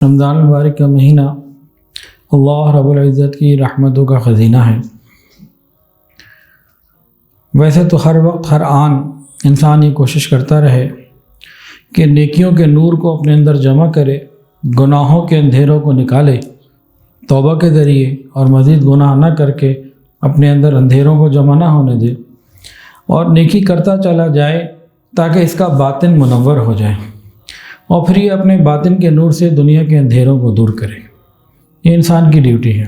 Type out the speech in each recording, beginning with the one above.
رمضان المبارک کا مہینہ اللہ رب العزت کی رحمتوں کا خزینہ ہے۔ ویسے تو ہر وقت ہر آن انسان یہ کوشش کرتا رہے کہ نیکیوں کے نور کو اپنے اندر جمع کرے، گناہوں کے اندھیروں کو نکالے توبہ کے ذریعے، اور مزید گناہ نہ کر کے اپنے اندر اندھیروں کو جمع نہ ہونے دے، اور نیکی کرتا چلا جائے تاکہ اس کا باطن منور ہو جائے، اور پھر یہ اپنے باطن کے نور سے دنیا کے اندھیروں کو دور کرے۔ یہ انسان کی ڈیوٹی ہے۔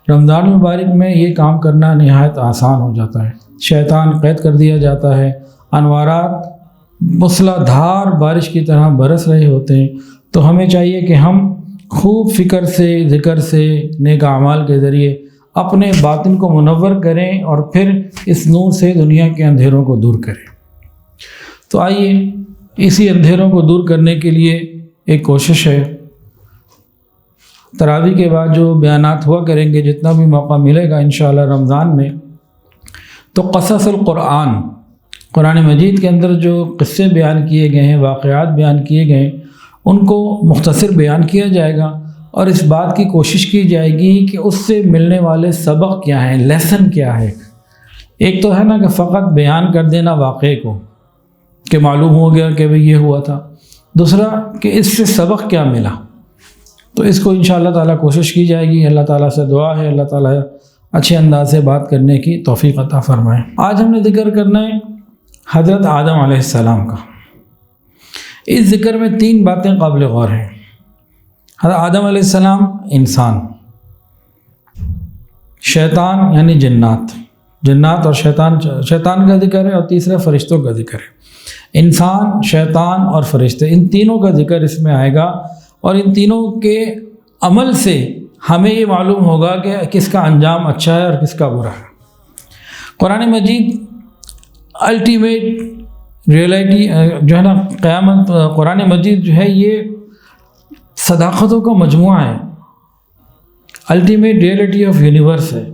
رمضان المبارک میں یہ کام کرنا نہایت آسان ہو جاتا ہے۔ شیطان قید کر دیا جاتا ہے، انوارات موسلا دھار بارش کی طرح برس رہے ہوتے ہیں، تو ہمیں چاہیے کہ ہم خوب فکر سے، ذکر سے، نیک اعمال کے ذریعے اپنے باطن کو منور کریں اور پھر اس نور سے دنیا کے اندھیروں کو دور کریں۔ تو آئیے اسی اندھیروں کو دور کرنے کے لیے ایک کوشش ہے۔ تراویح کے بعد جو بیانات ہوا کریں گے، جتنا بھی موقع ملے گا انشاءاللہ رمضان میں، تو قصص القرآن، قرآن مجید کے اندر جو قصے بیان کیے گئے ہیں، واقعات بیان کیے گئے ہیں، ان کو مختصر بیان کیا جائے گا، اور اس بات کی کوشش کی جائے گی کہ اس سے ملنے والے سبق کیا ہیں، لیسن کیا ہے۔ ایک تو ہے نا کہ فقط بیان کر دینا واقعے کو کہ معلوم ہو گیا کہ بھئی یہ ہوا تھا، دوسرا کہ اس سے سبق کیا ملا۔ تو اس کو انشاءاللہ تعالیٰ کوشش کی جائے گی۔ اللہ تعالیٰ سے دعا ہے اللہ تعالیٰ اچھے انداز سے بات کرنے کی توفیق عطا فرمائے۔ آج ہم نے ذکر کرنا ہے حضرت آدم علیہ السلام کا۔ اس ذکر میں 3 باتیں قابل غور ہیں۔ حضرت آدم علیہ السلام انسان، شیطان یعنی جنات اور شیطان کا ذکر ہے، اور تیسرا فرشتوں کا ذکر ہے۔ انسان، شیطان اور فرشتے، ان تینوں کا ذکر اس میں آئے گا، اور ان تینوں کے عمل سے ہمیں یہ معلوم ہوگا کہ کس کا انجام اچھا ہے اور کس کا برا ہے۔ قرآن مجید الٹیمیٹ ریئلٹی جو ہے نا، قیامت، قرآن مجید جو ہے یہ صداقتوں کا مجموعہ ہے، الٹیمیٹ ریئلٹی آف یونیورس ہے۔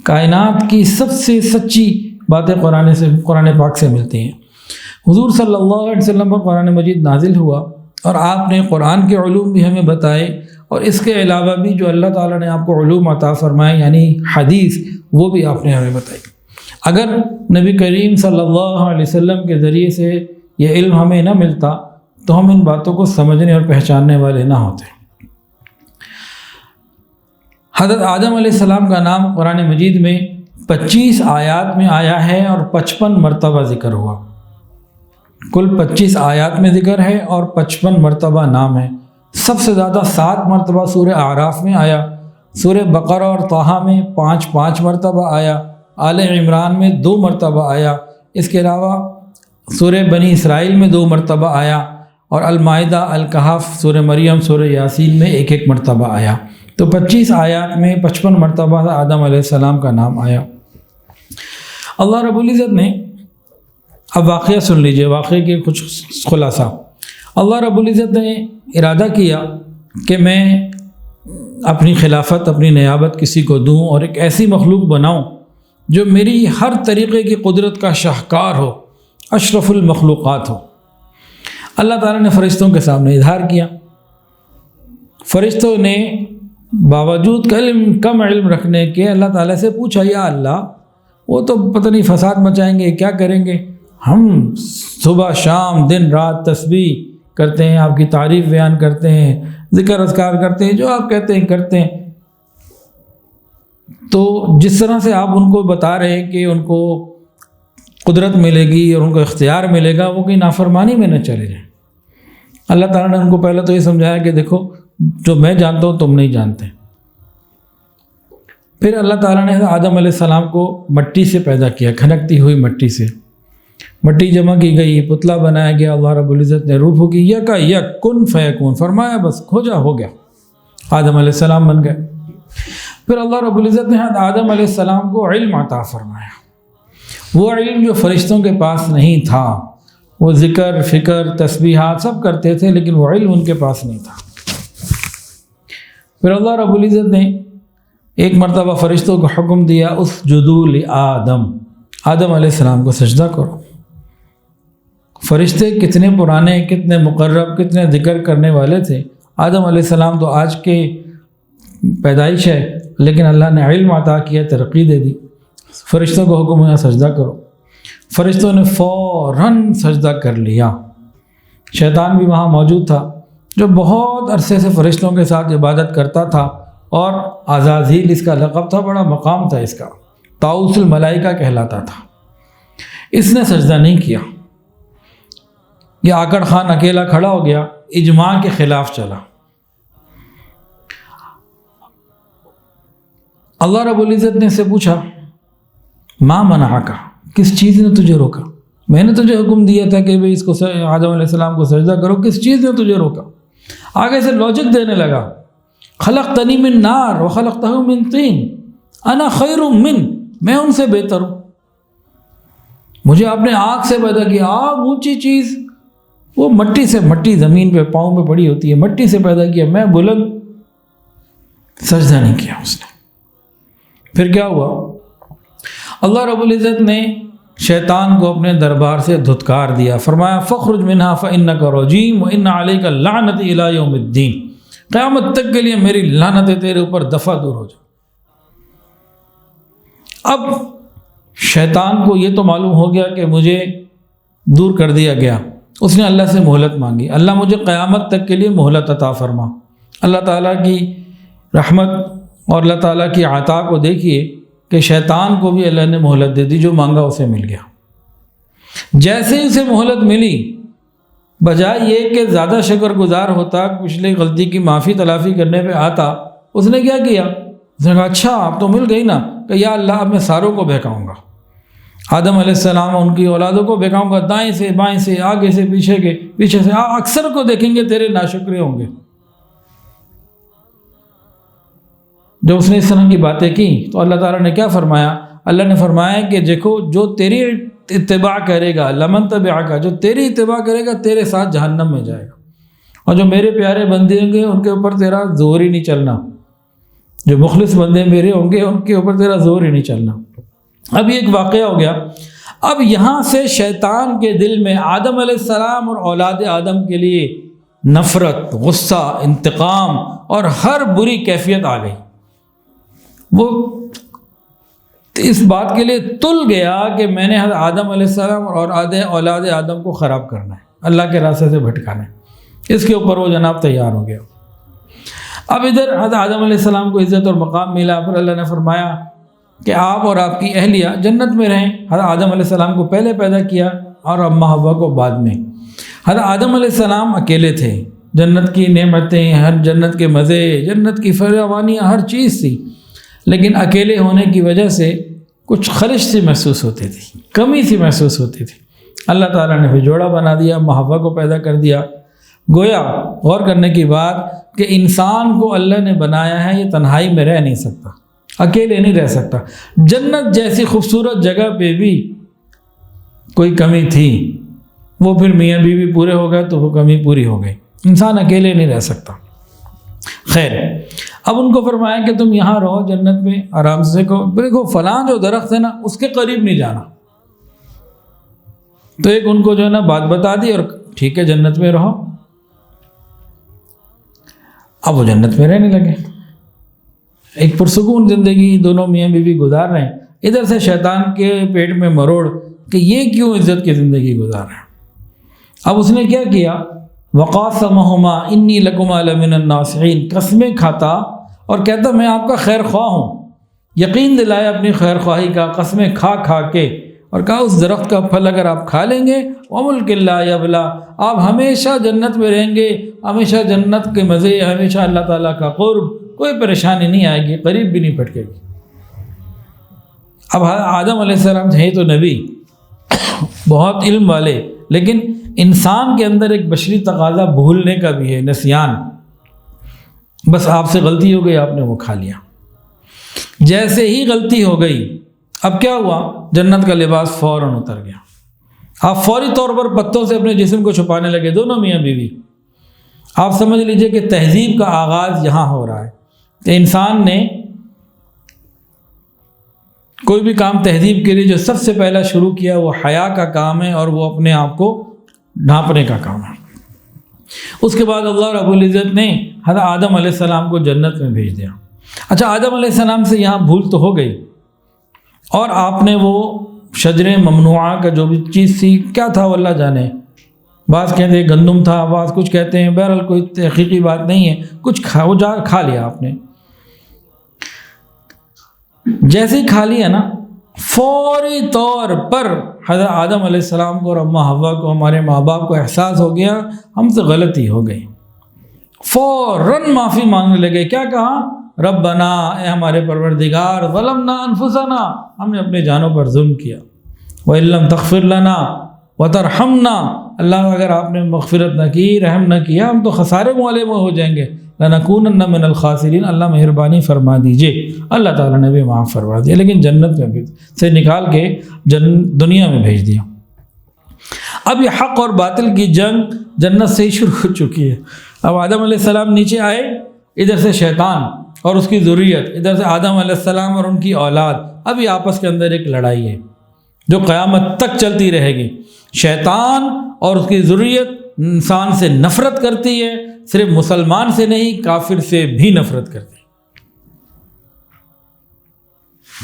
کائنات کی سب سے سچی باتیں قرآن پاک سے ملتی ہیں۔ حضور صلی اللہ علیہ وسلم پر قرآن مجید نازل ہوا، اور آپ نے قرآن کے علوم بھی ہمیں بتائے، اور اس کے علاوہ بھی جو اللہ تعالیٰ نے آپ کو علوم عطا فرمائے یعنی حدیث، وہ بھی آپ نے ہمیں بتائی۔ اگر نبی کریم صلی اللہ علیہ وسلم کے ذریعے سے یہ علم ہمیں نہ ملتا تو ہم ان باتوں کو سمجھنے اور پہچاننے والے نہ ہوتے۔ حضرت آدم علیہ السلام کا نام قرآن مجید میں 25 آیات میں آیا ہے، اور 55 مرتبہ ذکر ہوا۔ کل 25 آیات میں ذکر ہے اور 55 مرتبہ نام ہے۔ سب سے زیادہ 7 مرتبہ سورہ اعراف میں آیا، سورہ بقرہ اور طٰہٰ میں 5 مرتبہ آیا، آل عمران میں 2 مرتبہ آیا، اس کے علاوہ سورہ بنی اسرائیل میں 2 مرتبہ آیا، اور المائدہ، الکہف، سورہ مریم، سورہ یاسین میں 1 مرتبہ آیا۔ تو 25 آیات میں 55 مرتبہ آدم علیہ السلام کا نام آیا۔ اللہ رب العزت نے، اب واقعہ سن لیجئے، واقعے کے کچھ خلاصہ۔ اللہ رب العزت نے ارادہ کیا کہ میں اپنی خلافت، اپنی نیابت کسی کو دوں، اور ایک ایسی مخلوق بناؤں جو میری ہر طریقے کی قدرت کا شاہکار ہو، اشرف المخلوقات ہو۔ اللہ تعالیٰ نے فرشتوں کے سامنے اظہار کیا۔ فرشتوں نے باوجود کم علم رکھنے کے اللہ تعالیٰ سے پوچھا، یا اللہ، وہ تو پتہ نہیں فساد مچائیں گے، کیا کریں گے، ہم صبح شام دن رات تسبیح کرتے ہیں، آپ کی تعریف بیان کرتے ہیں، ذکر اذکار کرتے ہیں، جو آپ کہتے ہیں کرتے ہیں۔ تو جس طرح سے آپ ان کو بتا رہے ہیں کہ ان کو قدرت ملے گی اور ان کو اختیار ملے گا، وہ کہیں نافرمانی میں نہ چلے جائیں۔ اللہ تعالیٰ نے ان کو پہلے تو یہ سمجھایا کہ دیکھو، جو میں جانتا ہوں تم نہیں جانتے۔ پھر اللہ تعالیٰ نے آدم علیہ السلام کو مٹی سے پیدا کیا، کھنکتی ہوئی مٹی سے۔ مٹی جمع کی گئی، پتلا بنایا گیا، اللہ رب العزت نے روح کی یک کن فیکون فرمایا، بس ہو گیا، آدم علیہ السلام بن گئے۔ پھر اللہ رب العزت نے آدم علیہ السلام کو علم عطا فرمایا، وہ علم جو فرشتوں کے پاس نہیں تھا۔ وہ ذکر، فکر، تسبیحات سب کرتے تھے، لیکن وہ علم ان کے پاس نہیں تھا۔ پھر اللہ رب العزت نے ایک مرتبہ فرشتوں کو حکم دیا، اسجدوا لآدم، آدم علیہ السلام کو سجدہ کرو۔ فرشتے کتنے پرانے، کتنے مقرب، کتنے ذکر کرنے والے تھے، آدم علیہ السلام تو آج کے پیدائش ہے، لیکن اللہ نے علم عطا کیا، ترقی دے دی، فرشتوں کو حکم ہوا سجدہ کرو، فرشتوں نے فوراً سجدہ کر لیا۔ شیطان بھی وہاں موجود تھا جو بہت عرصے سے فرشتوں کے ساتھ عبادت کرتا تھا، اور عزازیل اس کا لقب تھا، بڑا مقام تھا اس کا، طاؤس الملائکہ کہلاتا تھا۔ اس نے سجدہ نہیں کیا، یہ آکڑ خان اکیلا کھڑا ہو گیا، اجماع کے خلاف چلا۔ اللہ رب العزت نے اس سے پوچھا ما منعک، کس چیز نے تجھے روکا؟ میں نے تجھے حکم دیا تھا کہ بھئی اس کو آدم علیہ السلام کو سجدہ کرو، کس چیز نے تجھے روکا؟ آگے سے لاجک دینے لگا، خلقتنی من نار وخلقتہ من طین انا خیر من، میں ان سے بہتر ہوں، مجھے آپ نے آگ سے پیدا کیا، آگ اونچی چیز، وہ مٹی سے، مٹی زمین پہ پاؤں پہ پڑی ہوتی ہے، مٹی سے پیدا کیا، میں بلند۔ سجدہ نہیں کیا اس نے۔ پھر کیا ہوا؟ اللہ رب العزت نے شیطان کو اپنے دربار سے دھتکار دیا، فرمایا فخرج منہا فإنک رجیم وإن علیک اللعنۃ الی یوم الدین، قیامت تک کے لیے میری لعنت تیرے اوپر دفع دور ہو جائے۔ اب شیطان کو یہ تو معلوم ہو گیا کہ مجھے دور کر دیا گیا، اس نے اللہ سے مہلت مانگی، اللہ مجھے قیامت تک کے لیے مہلت عطا فرما۔ اللہ تعالیٰ کی رحمت اور اللہ تعالیٰ کی عطا کو دیکھیے کہ شیطان کو بھی اللہ نے مہلت دے دی، جو مانگا اسے مل گیا۔ جیسے ہی اسے مہلت ملی، بجائے یہ کہ زیادہ شکر گزار ہوتا، پچھلی غلطی کی معافی تلافی کرنے پہ آتا، اس نے کیا کیا؟ اس نے کہا اچھا اب تو مل گئی نا، کہ یا اللہ اب میں ساروں کو بہکاؤں گا، آدم علیہ السلام ان کی اولادوں کو بہکاؤں گا، دائیں سے بائیں سے، آگے سے پیچھے سے، اکثر کو دیکھیں گے تیرے ناشکرے ہوں گے۔ جب اس نے اس طرح کی باتیں کی تو اللہ تعالیٰ نے کیا فرمایا؟ اللہ نے فرمایا کہ دیکھو جو تیری اتباع کرے گا، لمن تبعک، جو تیری اتباع کرے گا تیرے ساتھ جہنم میں جائے گا، اور جو میرے پیارے بندے ہوں گے ان کے اوپر تیرا زور ہی نہیں چلنا، جو مخلص بندے میرے ہوں گے ان کے اوپر تیرا زور ہی نہیں چلنا۔ اب یہ ایک واقعہ ہو گیا۔ اب یہاں سے شیطان کے دل میں آدم علیہ السلام اور اولاد آدم کے لیے نفرت، غصہ، انتقام اور ہر بری کیفیت آ گئی۔ وہ اس بات کے لیے تل گیا کہ میں نے حضرت آدم علیہ السلام اور اولاد آدم کو خراب کرنا ہے، اللہ کے راستے سے بھٹکانا ہے۔ اس کے اوپر وہ جناب تیار ہو گیا۔ اب ادھر حضرت آدم علیہ السلام کو عزت اور مقام ملا، پھر اللہ نے فرمایا کہ آپ اور آپ کی اہلیہ جنت میں رہیں۔ حضرت آدم علیہ السلام کو پہلے پیدا کیا اور اماں حوا کو بعد میں۔ حضرت آدم علیہ السلام اکیلے تھے، جنت کی نعمتیں، ہر جنت کے مزے، جنت کی فراوانیاں، ہر چیز تھی، لیکن اکیلے ہونے کی وجہ سے کچھ خلش سی محسوس ہوتی تھی، کمی سی محسوس ہوتی تھی۔ اللہ تعالیٰ نے پھر جوڑا بنا دیا، محوا کو پیدا کر دیا۔ گویا غور کرنے کی بات کہ انسان کو اللہ نے بنایا ہے یہ تنہائی میں رہ نہیں سکتا، اکیلے نہیں رہ سکتا۔ جنت جیسی خوبصورت جگہ پہ بھی کوئی کمی تھی، وہ پھر میاں بیوی پورے ہو گئے تو وہ کمی پوری ہو گئی، انسان اکیلے نہیں رہ سکتا۔ خیر، اب ان کو فرمایا کہ تم یہاں رہو جنت میں آرام سے، دیکھو فلاں جو درخت ہے نا اس کے قریب نہیں جانا۔ تو ایک ان کو جو ہے نا بات بتا دی اور ٹھیک ہے جنت میں رہو۔ اب وہ جنت میں رہنے لگے، ایک پرسکون زندگی دونوں میاں بیوی گزار رہے ہیں۔ ادھر سے شیطان کے پیٹ میں مروڑ کہ یہ کیوں عزت کی زندگی گزار رہے ہیں۔ اب اس نے کیا کیا؟ وقاسمہما انی لکما لمن الناصحین، قسمیں کھاتا اور کہتا میں آپ کا خیر خواہ ہوں، یقین دلایا اپنی خیر خواہی کا، قسمیں کھا کھا کے، اور کہا اس درخت کا پھل اگر آپ کھا لیں گے وملک لا یبلا، آپ ہمیشہ جنت میں رہیں گے، ہمیشہ جنت کے مزے، ہمیشہ اللہ تعالیٰ کا قرب، کوئی پریشانی نہیں آئے گی، قریب بھی نہیں پھٹکے گی۔ اب آدم علیہ السلام تھے تو نبی، بہت علم والے، لیکن انسان کے اندر ایک بشری تقاضا بھولنے کا بھی ہے، نسیان، بس آپ سے غلطی ہو گئی، آپ نے وہ کھا لیا۔ جیسے ہی غلطی ہو گئی اب کیا ہوا؟ جنت کا لباس فوراً اتر گیا، آپ فوری طور پر پتوں سے اپنے جسم کو چھپانے لگے، دونوں میاں بیوی۔ آپ سمجھ لیجئے کہ تہذیب کا آغاز یہاں ہو رہا ہے کہ انسان نے کوئی بھی کام تہذیب کے لیے جو سب سے پہلا شروع کیا وہ حیا کا کام ہے، اور وہ اپنے آپ کو ڈھانپنے کا کام ہے۔ اس کے بعد اللہ رب العزت نے حضرت آدم علیہ السلام کو جنت میں بھیج دیا۔ اچھا، آدم علیہ السلام سے یہاں بھول تو ہو گئی، اور آپ نے وہ شجر ممنوعہ کا جو بھی چیز تھی، کیا تھا وہ اللہ جانے، بعض کہتے ہیں گندم تھا، بعض کچھ کہتے ہیں، بہرحال کوئی تحقیقی بات نہیں ہے، کچھ کھا لیا آپ نے۔ جیسے ہی کھا لیا نا، فوری طور پر حضرت آدم علیہ السلام کو اور اماں حوا کو، ہمارے ماں باپ کو احساس ہو گیا ہم سے غلطی ہو گئی، فوراً معافی مانگنے لگے۔ کیا کہا؟ ربنا، اے ہمارے پروردگار، ظلمنا انفسنا، ہم نے اپنے جانوں پر ظلم کیا، وَإِن لَّمْ تَغْفِرْ لَنَا وَتَرْحَمْنَا، اللہ اگر آپ نے مغفرت نہ کی، رحم نہ کیا، ہم تو خسارے والے میں ہو جائیں گے، لَنَكُونَنَّ مِنَ الْخَاسِرِينَ، اللہ مہربانی فرما دیجئے۔ اللہ تعالیٰ نے بھی معاف فرما دیا، لیکن جنت میں سے نکال کے دنیا میں بھیج دیا۔ اب یہ حق اور باطل کی جنگ جنت سے ہی شروع ہو چکی ہے۔ اب آدم علیہ السلام نیچے آئے، ادھر سے شیطان اور اس کی ذریت، ادھر سے آدم علیہ السلام اور ان کی اولاد، اب یہ آپس کے اندر ایک لڑائی ہے جو قیامت تک چلتی رہے گی۔ شیطان اور اس کی ذریت انسان سے نفرت کرتی ہے، صرف مسلمان سے نہیں، کافر سے بھی نفرت کرتی ہے۔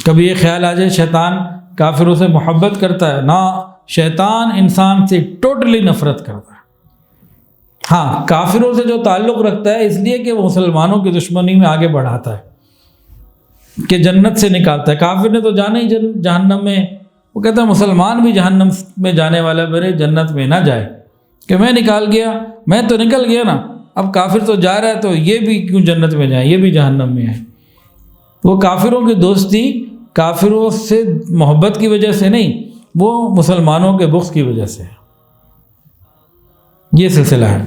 کبھی یہ خیال آ جائے شیطان کافروں سے محبت کرتا ہے، نہ، شیطان انسان سے ٹوٹلی نفرت کرتا ہے۔ ہاں، کافروں سے جو تعلق رکھتا ہے اس لیے کہ وہ مسلمانوں کی دشمنی میں آگے بڑھاتا ہے، کہ جنت سے نکالتا ہے۔ کافر نے تو جانا ہی جہنم میں، وہ کہتا ہے مسلمان بھی جہنم میں جانے والا میرے جنت میں نہ جائے، کہ میں نکال گیا، میں تو نکل گیا نا، اب کافر تو جا رہا ہے تو یہ بھی کیوں جنت میں جائیں، یہ بھی جہنم میں ہے۔ وہ کافروں کی دوستی کافروں سے محبت کی وجہ سے نہیں، وہ مسلمانوں کے بغض کی وجہ سے ہے۔ یہ سلسلہ ہے۔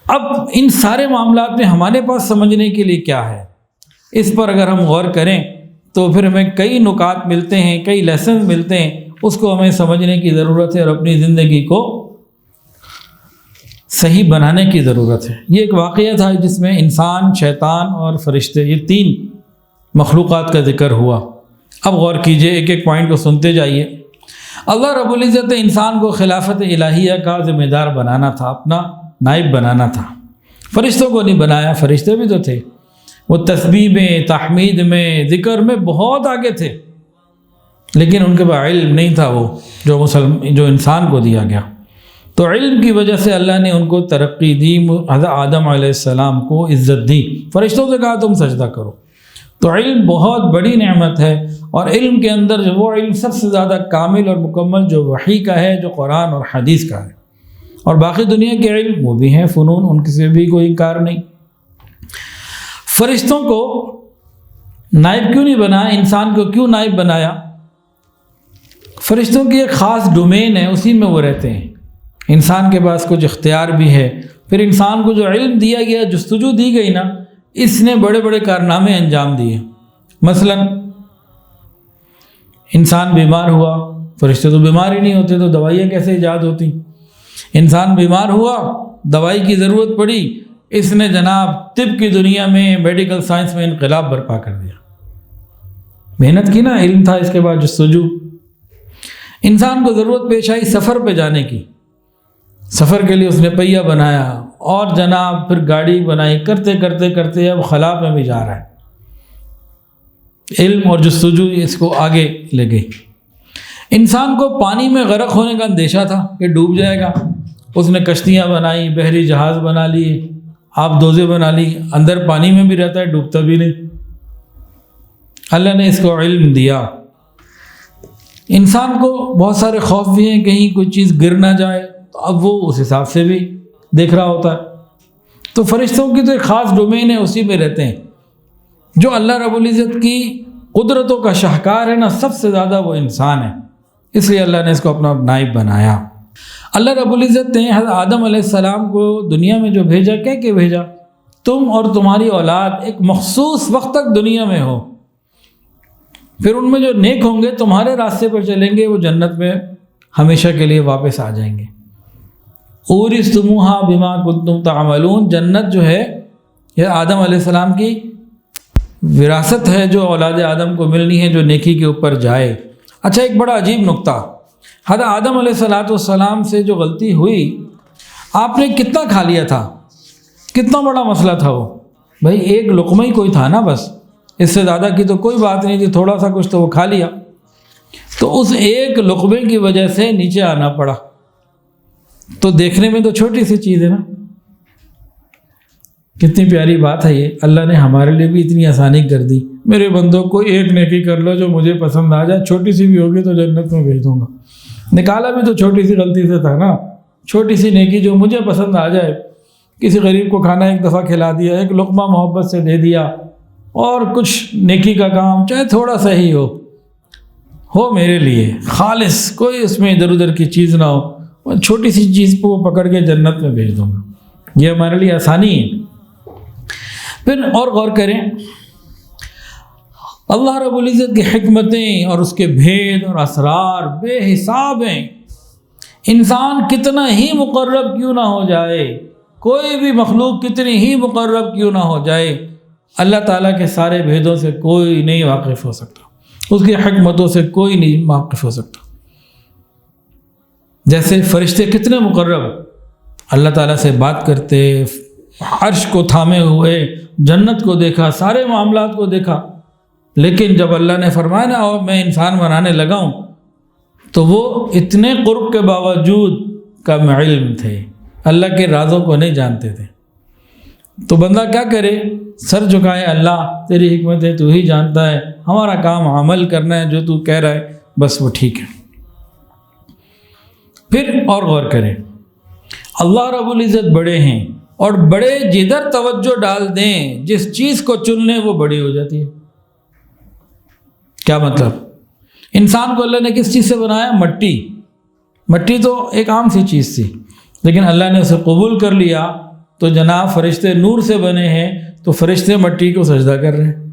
اب ان سارے معاملات میں ہمارے پاس سمجھنے کے لیے کیا ہے، اس پر اگر ہم غور کریں تو پھر ہمیں کئی نکات ملتے ہیں، کئی لیسنز ملتے ہیں، اس کو ہمیں سمجھنے کی ضرورت ہے اور اپنی زندگی کو صحیح بنانے کی ضرورت ہے۔ یہ ایک واقعہ تھا جس میں انسان، شیطان اور فرشتے، یہ تین مخلوقات کا ذکر ہوا۔ اب غور کیجئے، ایک ایک پوائنٹ کو سنتے جائیے۔ اللہ رب العزت نے انسان کو خلافت الہیہ کا ذمہ دار بنانا تھا، اپنا نائب بنانا تھا۔ فرشتوں کو نہیں بنایا، فرشتے بھی تو تھے، وہ تسبیح میں، تحمید میں، ذکر میں بہت آگے تھے، لیکن ان کے پاس علم نہیں تھا، وہ جو انسان کو دیا گیا۔ تو علم کی وجہ سے اللہ نے ان کو ترقی دی، حضرت آدم علیہ السلام کو عزت دی، فرشتوں سے کہا تم سجدہ کرو۔ تو علم بہت بڑی نعمت ہے، اور علم کے اندر جو وہ علم سب سے زیادہ کامل اور مکمل جو وحی کا ہے، جو قرآن اور حدیث کا ہے، اور باقی دنیا کے علم وہ بھی ہیں فنون، ان سے بھی کوئی انکار نہیں۔ فرشتوں کو نائب کیوں نہیں بنایا، انسان کو کیوں نائب بنایا؟ فرشتوں کی ایک خاص ڈومین ہے، اسی میں وہ رہتے ہیں، انسان کے پاس کچھ اختیار بھی ہے۔ پھر انسان کو جو علم دیا گیا، جستجو دی گئی نا، اس نے بڑے بڑے کارنامے انجام دیے۔ مثلا انسان بیمار ہوا، فرشتے تو بیمار ہی نہیں ہوتے، تو دوائیاں کیسے ایجاد ہوتی؟ انسان بیمار ہوا، دوائی کی ضرورت پڑی، اس نے جناب طب کی دنیا میں، میڈیکل سائنس میں انقلاب برپا کر دیا۔ محنت کی نا، علم تھا، اس کے بعد جستجو۔ انسان کو ضرورت پیش آئی سفر پہ جانے کی، سفر کے لیے اس نے پہیہ بنایا، اور جناب پھر گاڑی بنائی، کرتے کرتے کرتے اب خلا میں بھی جا رہا ہے۔ علم اور جستجو اس کو آگے لے گئی۔ انسان کو پانی میں غرق ہونے کا اندیشہ تھا کہ ڈوب جائے گا، اس نے کشتیاں بنائی، بحری جہاز بنا لیے، آب دوزے بنا لی، اندر پانی میں بھی رہتا ہے، ڈوبتا بھی نہیں۔ اللہ نے اس کو علم دیا۔ انسان کو بہت سارے خوف بھی ہیں، کہیں کوئی چیز گر نہ جائے، تو اب وہ اس حساب سے بھی دیکھ رہا ہوتا ہے۔ تو فرشتوں کی تو ایک خاص ڈومین ہے، اسی میں رہتے ہیں۔ جو اللہ رب العزت کی قدرتوں کا شاہکار ہے نا، سب سے زیادہ وہ انسان ہے، اس لیے اللہ نے اس کو اپنا نائب بنایا۔ اللہ رب العزت نے حضرت آدم علیہ السلام کو دنیا میں جو بھیجا، کہہ کے بھیجا، تم اور تمہاری اولاد ایک مخصوص وقت تک دنیا میں ہو، پھر ان میں جو نیک ہوں گے تمہارے راستے پر چلیں گے، وہ جنت میں ہمیشہ کے لیے واپس آ جائیں گے۔ اورثتموہا بما کنتم تعملون، جنت جو ہے یہ آدم علیہ السلام کی وراثت ہے، جو اولاد آدم کو ملنی ہے، جو نیکی کے اوپر جائے۔ اچھا، ایک بڑا عجیب نقطہ، حضرت آدم علیہ السلام سے جو غلطی ہوئی، آپ نے کتنا کھا لیا تھا؟ کتنا بڑا مسئلہ تھا وہ؟ بھائی ایک لقمہ ہی کوئی تھا نا بس، اس سے زیادہ کی تو کوئی بات نہیں تھی، تھوڑا سا کچھ تو وہ کھا لیا، تو اس ایک لقمے کی وجہ سے نیچے آنا پڑا۔ تو دیکھنے میں تو چھوٹی سی چیز ہے نا، کتنی پیاری بات ہے یہ، اللہ نے ہمارے لیے بھی اتنی آسانی کر دی۔ میرے بندوں کو ایک نیکی کر لو جو مجھے پسند آ جائے، چھوٹی سی بھی ہوگی تو جنت میں بھیج دوں گا۔ نکالا بھی تو چھوٹی سی غلطی سے تھا نا، چھوٹی سی نیکی جو مجھے پسند آ جائے، کسی غریب کو کھانا ایک دفعہ کھلا دیا، ایک لقمہ محبت سے دے دیا، اور کچھ نیکی کا کام چاہے تھوڑا سا ہی ہو میرے لیے خالص، کوئی اس میں ادھر ادھر کی چیز نہ ہو، چھوٹی سی چیز کو پکڑ کے جنت میں بھیج دوں گا۔ یہ ہمارے لیے آسانی ہے۔ پھر اور غور کریں، اللہ رب العزت کی حکمتیں اور اس کے بھید اور اسرار بے حساب ہیں۔ انسان کتنا ہی مقرب کیوں نہ ہو جائے، کوئی بھی مخلوق کتنی ہی مقرب کیوں نہ ہو جائے، اللہ تعالیٰ کے سارے بھیدوں سے کوئی نہیں واقف ہو سکتا، اس کی حکمتوں سے کوئی نہیں واقف ہو سکتا۔ جیسے فرشتے کتنے مقرب، اللہ تعالیٰ سے بات کرتے، عرش کو تھامے ہوئے، جنت کو دیکھا، سارے معاملات کو دیکھا، لیکن جب اللہ نے فرمایا نا اور میں انسان بنانے لگا ہوں، تو وہ اتنے قرب کے باوجود کم علم تھے، اللہ کے رازوں کو نہیں جانتے تھے۔ تو بندہ کیا کرے، سر جھکائے، اللہ تیری حکمت ہے، تو ہی جانتا ہے، ہمارا کام عمل کرنا ہے، جو تو کہہ رہا ہے بس وہ ٹھیک ہے۔ پھر اور غور کریں، اللہ رب العزت بڑے ہیں، اور بڑے جدھر توجہ ڈال دیں، جس چیز کو چن لیں وہ بڑی ہو جاتی ہے۔ کیا مطلب؟ انسان کو اللہ نے کس چیز سے بنایا؟ مٹی۔ مٹی تو ایک عام سی چیز تھی، لیکن اللہ نے اسے قبول کر لیا، تو جناب فرشتے نور سے بنے ہیں، تو فرشتے مٹی کو سجدہ کر رہے ہیں۔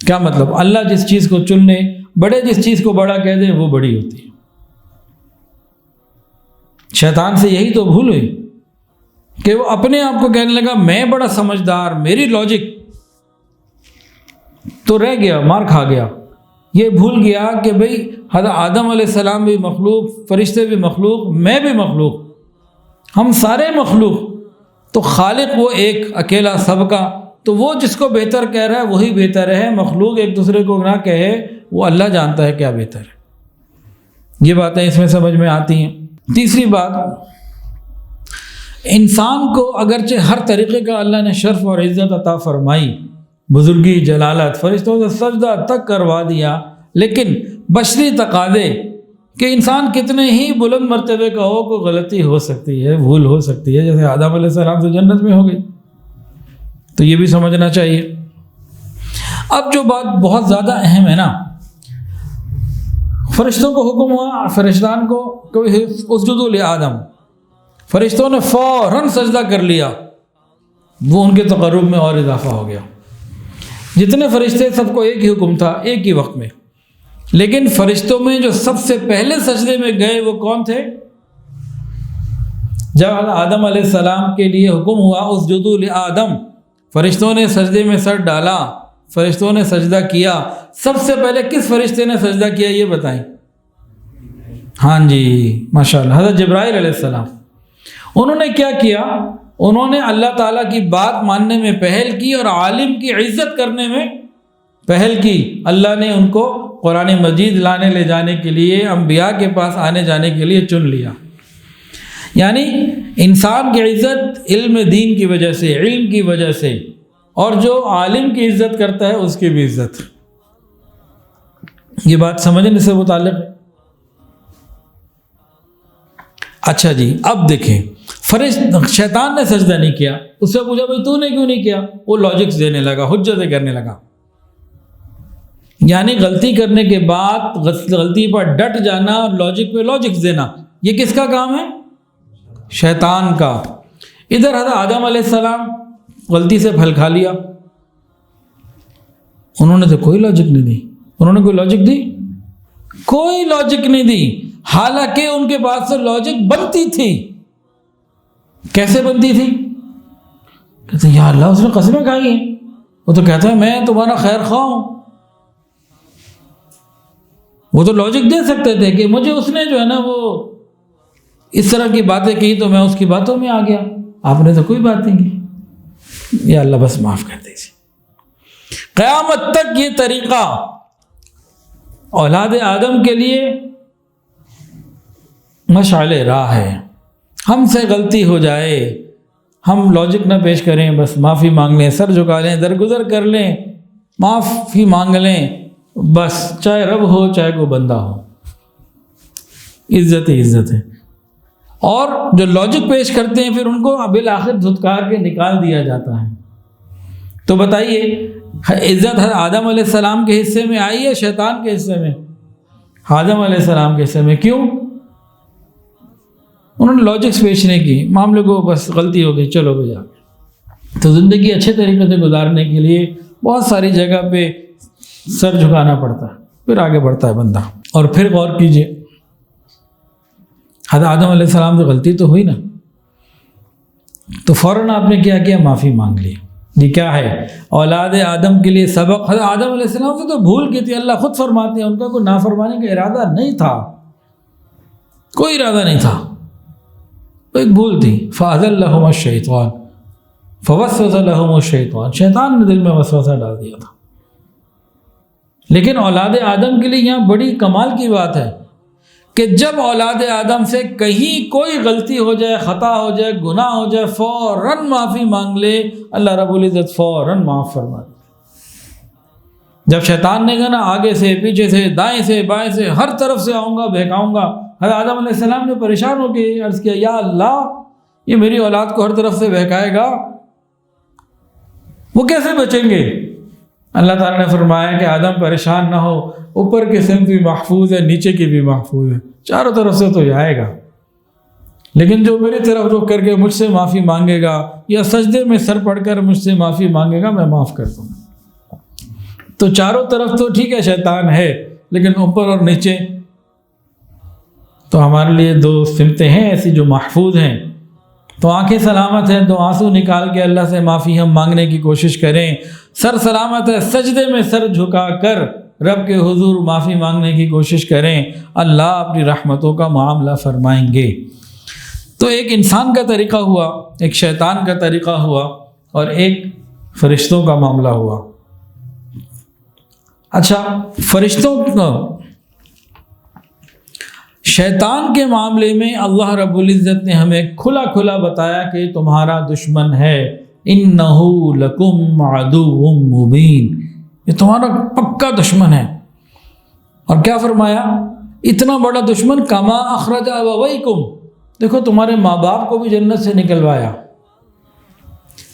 کیا مطلب؟ اللہ جس چیز کو چن لے، بڑے جس چیز کو بڑا کہہ دیں وہ بڑی ہوتی ہے۔ شیطان سے یہی تو بھول ہوئی کہ وہ اپنے آپ کو کہنے لگا میں بڑا سمجھدار، میری لاجک، تو رہ گیا، مار کھا گیا۔ یہ بھول گیا کہ بھئی حضرت آدم علیہ السلام بھی مخلوق، فرشتے بھی مخلوق، میں بھی مخلوق، ہم سارے مخلوق، تو خالق وہ ایک اکیلا سب کا، تو وہ جس کو بہتر کہہ رہا ہے وہی بہتر ہے، مخلوق ایک دوسرے کو نہ کہے، وہ اللہ جانتا ہے کیا بہتر ہے۔ یہ باتیں اس میں سمجھ میں آتی ہیں۔ تیسری بات، انسان کو اگرچہ ہر طریقے کا اللہ نے شرف اور عزت عطا فرمائی، بزرگی، جلالت، فرشتوں سے سجدہ تک کروا دیا، لیکن بشری تقاضے کہ انسان کتنے ہی بلند مرتبے کا ہو، کوئی غلطی ہو سکتی ہے، بھول ہو سکتی ہے، جیسے آدم علیہ السلام سے جنت میں ہو گئی، تو یہ بھی سمجھنا چاہیے۔ اب جو بات بہت زیادہ اہم ہے نا، فرشتوں کو حکم ہوا، فرشتان کو اسجدوا لآدم، فرشتوں نے فوراً سجدہ کر لیا، وہ ان کے تقرب میں اور اضافہ ہو گیا۔ جتنے فرشتے سب کو ایک ہی حکم تھا، ایک ہی وقت میں، لیکن فرشتوں میں جو سب سے پہلے سجدے میں گئے وہ کون تھے؟ جب آدم علیہ السلام کے لیے حکم ہوا اسجدوا لآدم، فرشتوں نے سجدے میں سر ڈالا، فرشتوں نے سجدہ کیا، سب سے پہلے کس فرشتے نے سجدہ کیا یہ بتائیں؟ ہاں جی ماشاءاللہ، حضرت جبرائیل علیہ السلام۔ انہوں نے کیا کیا؟ انہوں نے اللہ تعالیٰ کی بات ماننے میں پہل کی اور عالم کی عزت کرنے میں پہل کی۔ اللہ نے ان کو قرآن مجید لانے لے جانے کے لیے، انبیاء کے پاس آنے جانے کے لیے چن لیا۔ یعنی انسان کی عزت علم دین کی وجہ سے، علم کی وجہ سے، اور جو عالم کی عزت کرتا ہے اس کی بھی عزت۔ یہ بات سمجھنے سے متعلق ہے۔ اچھا جی، اب دیکھیں، شیطان نے سجدہ نہیں کیا، اس سے پوچھا بھائی تو نے کیوں نہیں کیا؟ وہ لاجکس دینے لگا، حجتیں کرنے لگا۔ یعنی غلطی کرنے کے بعد غلطی پر ڈٹ جانا اور لاجک پہ لاجکس دینا، یہ کس کا کام ہے؟ شیطان کا۔ ادھر حضرت آدم علیہ السلام غلطی سے پھل کھا لیا، انہوں نے تو کوئی لاجک نہیں دی۔ انہوں نے کوئی لاجک دی؟ کوئی لاجک نہیں دی، حالانکہ ان کے پاس سے لاجک بنتی تھی۔ کیسے بنتی تھی؟ کہتے ہیں یا اللہ اس نے قسمیں کھائی ہیں، وہ تو کہتا ہے میں تمہارا خیر خواہ ہوں۔ وہ تو لاجک دے سکتے تھے کہ مجھے اس نے جو ہے نا وہ اس طرح کی باتیں کی تو میں اس کی باتوں میں آ گیا، آپ نے تو کوئی بات نہیں کی، یا اللہ بس معاف کر دیجیے۔ قیامت تک یہ طریقہ اولاد آدم کے لیے مشعل راہ ہے۔ ہم سے غلطی ہو جائے، ہم لاجک نہ پیش کریں، بس معافی مانگ لیں، سر جھکا لیں، درگزر کر لیں، معافی مانگ لیں، بس چاہے رب ہو چاہے کوئی بندہ ہو، عزت ہی عزت ہے۔ اور جو لاجک پیش کرتے ہیں پھر ان کو بالآخر دھتکار کے نکال دیا جاتا ہے۔ تو بتائیے عزت آدم علیہ السلام کے حصے میں آئی ہے شیطان کے حصے میں؟ آدم علیہ السلام کے حصے میں۔ کیوں؟ انہوں نے لاجکس پیش نہیں کی، معاملے کو بس غلطی ہو گئی، چلو بھائی آگے۔ تو زندگی اچھے طریقے سے گزارنے کے لیے بہت ساری جگہ پہ سر جھکانا پڑتا ہے، پھر آگے بڑھتا ہے بندہ۔ اور پھر غور کیجئے، حضرت آدم علیہ السلام سے غلطی تو ہوئی نا، تو فوراً آپ نے کیا کیا؟ معافی مانگ لی۔ یہ کیا ہے؟ اولاد آدم کے لیے سبق۔ حضرت آدم علیہ السلام سے تو بھول کی تھی، اللہ خود فرماتے ہیں ان کا کوئی نافرمانی کا ارادہ نہیں تھا، کوئی ارادہ نہیں تھا، ایک بھول تھی۔ فَأَزَلَّهُمَا الشَّيْطَانُ فَوَسْوَسَ لَهُمُ الشَّيْطَانُ، شیطان نے دل میں وسوسہ ڈال دیا تھا۔ لیکن اولاد آدم کے لیے یہاں بڑی کمال کی بات ہے کہ جب اولاد آدم سے کہیں کوئی غلطی ہو جائے، خطا ہو جائے، گناہ ہو جائے، فوراً معافی مانگ لے، اللہ رب العزت فوراً معاف فرما دے۔ جب شیطان نے کہا نا آگے سے، پیچھے سے، دائیں سے، بائیں سے، ہر طرف سے آؤں گا، بہکاؤں گا، حضرت آدم علیہ السلام نے پریشان ہو کے عرض کیا، یا اللہ یہ میری اولاد کو ہر طرف سے بہکائے گا، وہ کیسے بچیں گے؟ اللہ تعالیٰ نے فرمایا کہ آدم پریشان نہ ہو، اوپر کی سمت بھی محفوظ ہے، نیچے کی بھی محفوظ ہے، چاروں طرف سے تو آئے گا، لیکن جو میری طرف رخ کر کے مجھ سے معافی مانگے گا یا سجدے میں سر پڑھ کر مجھ سے معافی مانگے گا، میں معاف کر دوں گا۔ تو چاروں طرف تو ٹھیک ہے شیطان ہے، لیکن اوپر اور نیچے تو ہمارے لیے دو سمتیں ہیں ایسی جو محفوظ ہیں۔ تو آنکھیں سلامت ہیں تو آنسو نکال کے اللہ سے معافی ہم مانگنے کی کوشش کریں، سر سلامت ہے سجدے میں سر جھکا کر رب کے حضور معافی مانگنے کی کوشش کریں، اللہ اپنی رحمتوں کا معاملہ فرمائیں گے۔ تو ایک انسان کا طریقہ ہوا، ایک شیطان کا طریقہ ہوا، اور ایک فرشتوں کا معاملہ ہوا۔ اچھا، فرشتوں کا شیطان کے معاملے میں اللہ رب العزت نے ہمیں کھلا کھلا بتایا کہ تمہارا دشمن ہے، اِنَّهُ لَكُمْ عَدُوٌّ مُّبِينٌ، یہ تمہارا پکا دشمن ہے۔ اور کیا فرمایا؟ اتنا بڑا دشمن کما اخرج ابویکم، دیکھو تمہارے ماں باپ کو بھی جنت سے نکلوایا،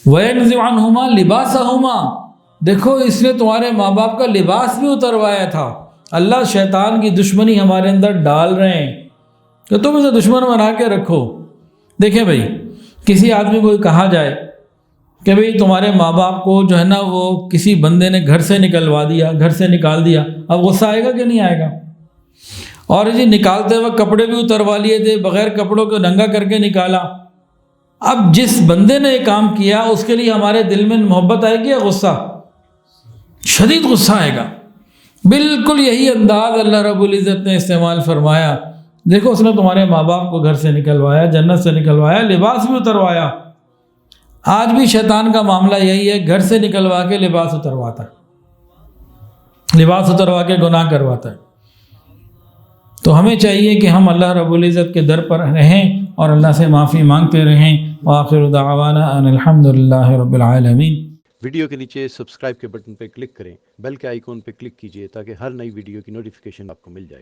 وَيَنزِعُ عَنْهُمَا لِبَاسَهُمَا، دیکھو اس نے تمہارے ماں باپ کا لباس بھی اتروایا تھا۔ اللہ شیطان کی دشمنی ہمارے اندر ڈال رہے ہیں کہ تم اسے دشمن بنا کے رکھو۔ دیکھیں بھائی، کسی آدمی کو کہا جائے کہ بھئی تمہارے ماں باپ کو جو ہے نا وہ کسی بندے نے گھر سے نکلوا دیا، گھر سے نکال دیا، اب غصہ آئے گا کہ نہیں آئے گا؟ اور جی نکالتے وقت کپڑے بھی اتروا لیے تھے، بغیر کپڑوں کو ننگا کر کے نکالا۔ اب جس بندے نے یہ کام کیا اس کے لیے ہمارے دل میں محبت آئے گی یا غصہ؟ شدید غصہ آئے گا۔ بالکل یہی انداز اللہ رب العزت نے استعمال فرمایا، دیکھو اس نے تمہارے ماں باپ کو گھر سے نکلوایا، جنت سے نکلوایا، لباس بھی اتروایا۔ آج بھی شیطان کا معاملہ یہی ہے، گھر سے نکلوا کے لباس اترواتا ہے، لباس اتروا کے گناہ کرواتا ہے۔ تو ہمیں چاہیے کہ ہم اللہ رب العزت کے در پر رہیں اور اللہ سے معافی مانگتے رہیں۔ وآخر دعوانا ان الحمدللہ رب العالمین۔ ویڈیو کے نیچے سبسکرائب کے بٹن پہ کلک کریں، بیل کے آئیکن پہ کلک کیجئے تاکہ ہر نئی ویڈیو کی نوٹیفیکیشن آپ کو مل جائے۔